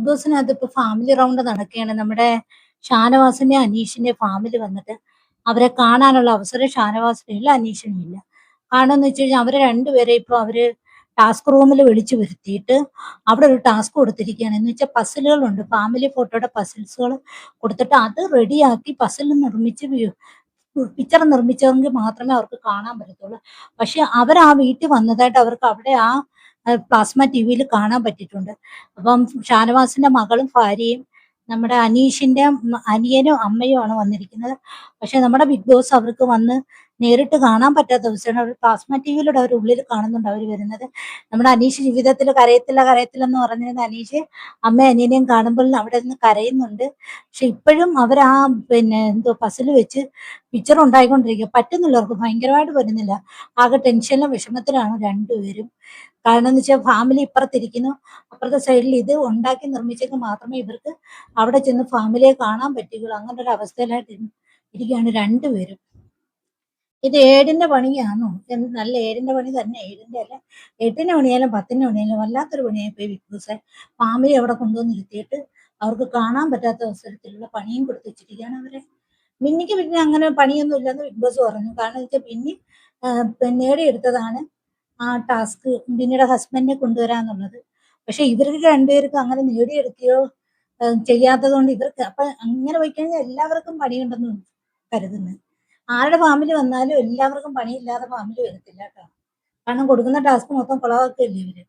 ബോസിനകത്ത് ഇപ്പൊ family round നടക്കുകയാണ്. നമ്മുടെ ഷാനവാസിന്റെ അനീഷിന്റെ ഫാമിലി വന്നിട്ട് അവരെ കാണാനുള്ള അവസരം ഷാനവാസിനും ഇല്ല, അനീഷിനും ഇല്ല. കാരണം എന്ന് വെച്ച് കഴിഞ്ഞാൽ അവരെ രണ്ടുപേരെ ഇപ്പൊ അവര് ടാസ്ക് റൂമിൽ വിളിച്ചു വരുത്തിയിട്ട് അവിടെ ഒരു ടാസ്ക് കൊടുത്തിരിക്കുകയാണ്. എന്ന് വെച്ചാൽ പസിലുകളുണ്ട്, ഫാമിലി ഫോട്ടോയുടെ പസിൽസുകൾ കൊടുത്തിട്ട് അത് റെഡിയാക്കി പസിൽ നിർമ്മിച്ച് പിക്ചർ നിർമ്മിച്ചെങ്കിൽ മാത്രമേ അവർക്ക് കാണാൻ പറ്റത്തുള്ളൂ. പക്ഷെ അവർ ആ വീട്ടിൽ വന്നതായിട്ട് അവർക്ക് അവിടെ ആ പ്ലാസ്മ ടിവിയിൽ കാണാൻ പറ്റിയിട്ടുണ്ട്. അപ്പം ഷാനവാസിന്റെ മകളും ഭാര്യയും നമ്മുടെ അനീഷിന്റെ അനിയനും അമ്മയും ആണ് വന്നിരിക്കുന്നത്. പക്ഷെ നമ്മുടെ ബിഗ് ബോസ് അവർക്ക് വന്ന് നേരിട്ട് കാണാൻ പറ്റാത്ത ദിവസമാണ്. അവർ പ്ലാസ്മ ടിവിയിലൂടെ അവർ ഉള്ളിൽ കാണുന്നുണ്ട് അവർ വരുന്നത്. നമ്മുടെ അനീഷ് ജീവിതത്തിൽ കരയത്തില്ല കരയത്തില്ല എന്ന് പറഞ്ഞിരുന്ന അനീഷ് അമ്മ അനിയനെയും കാണുമ്പോൾ അവിടെ നിന്ന് കരയുന്നുണ്ട്. പക്ഷെ ഇപ്പോഴും അവർ ആ എന്തോ പസിൽ വെച്ച് പിക്ചർ ഉണ്ടായിക്കൊണ്ടിരിക്കുക. പറ്റുന്നില്ല, അവർക്ക് ഭയങ്കരമായിട്ട് വരുന്നില്ല. ആകെ ടെൻഷനിലും വിഷമത്തിലാണ് രണ്ടുപേരും. കാരണം എന്ന് വെച്ചാൽ ഫാമിലി ഇപ്പുറത്തിരിക്കുന്നു, അപ്പുറത്തെ സൈഡിൽ ഇത് ഉണ്ടാക്കി നിർമ്മിച്ചെങ്കിൽ മാത്രമേ ഇവർക്ക് അവിടെ ചെന്ന് ഫാമിലിയെ കാണാൻ പറ്റുകയുള്ളൂ. അങ്ങനെ ഒരു അവസ്ഥയിലായിട്ട് ഇരിക്കുകയാണ് രണ്ടുപേരും. ഇത് ഏടിന്റെ പണിയാണോ? നല്ല ഏടിന്റെ പണി തന്നെ. ഏടിന്റെ അല്ല, 8-ന് പണിയാലും 10-ന് പണിയാലും വല്ലാത്തൊരു പണിയായി പോയി ബിഗ് ബോസ്. ഫാമിലി അവിടെ കൊണ്ടുവന്നിരുത്തിയിട്ട് അവർക്ക് കാണാൻ പറ്റാത്ത അവസരത്തിലുള്ള പണിയും കൊടുത്ത് വെച്ചിരിക്കുകയാണ് അവരെ. മിന്നിക്ക് പിന്നെ അങ്ങനെ പണിയൊന്നും ഇല്ലെന്ന് ബിഗ് ബോസ് പറഞ്ഞു. കാരണം വെച്ചാൽ പിന്നി നേടിയെടുത്തതാണ് ആ ടാസ്ക് ബിന്നിയുടെ ഹസ്ബൻഡിനെ കൊണ്ടുവരാന്നുള്ളത്. പക്ഷെ ഇവർക്ക് രണ്ടുപേർക്കും അങ്ങനെ നേടിയെടുക്കുകയോ ചെയ്യാത്തത് കൊണ്ട് ഇവർക്ക് അപ്പൊ അങ്ങനെ പോയി കഴിഞ്ഞാൽ എല്ലാവർക്കും പണിയുണ്ടെന്ന് കരുതുന്നത്. ആരുടെ ഫാമിലി വന്നാലും എല്ലാവർക്കും പണിയില്ലാതെ ഫാമിലി വരത്തില്ല കേട്ടോ. കാരണം കൊടുക്കുന്ന ടാസ്ക് മൊത്തം കുളവാക്കുകയല്ലേ ഇവര്.